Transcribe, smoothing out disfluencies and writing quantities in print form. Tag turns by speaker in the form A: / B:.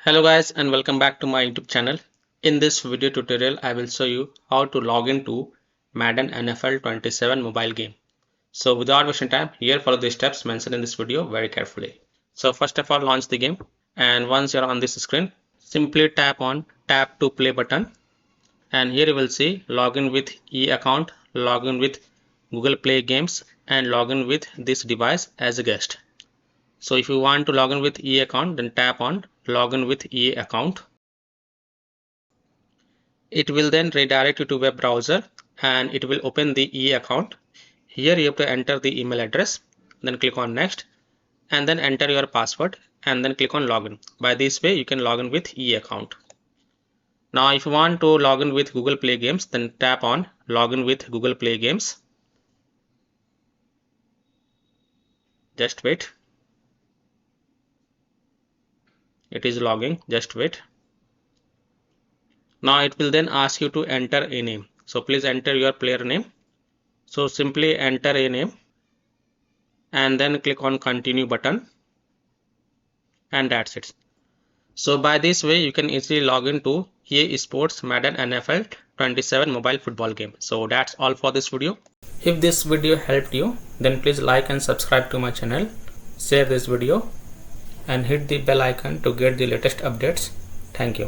A: Hello guys and welcome back to my YouTube channel. In this video tutorial I will show you how to log into Madden NFL 27 mobile game. So without wasting time, here follow the steps mentioned in this video very carefully. So first of all, launch the game, and once you're on this screen, simply tap on tap to play button, and here you will see login with e account, login with Google Play Games, and login with this device as a guest. So if you want to log in with e account, then tap on login with e account. It will then redirect you to web browser and it will open the e account. Here you have to enter the email address, then click on next, and then enter your password and then click on login. By this way you can log in with e account. Now if you want to log in with Google Play Games, then tap on login with Google Play Games. Just wait. It is logging, just wait. Now it will then ask you to enter a name. So please enter your player name. So simply enter a name and then click on continue button, and that's it. So by this way you can easily log into EA Sports Madden NFL 27 mobile football game. So that's all for this video. If this video helped you, then please like and subscribe to my channel, share this video and hit the bell icon to get the latest updates. Thank you.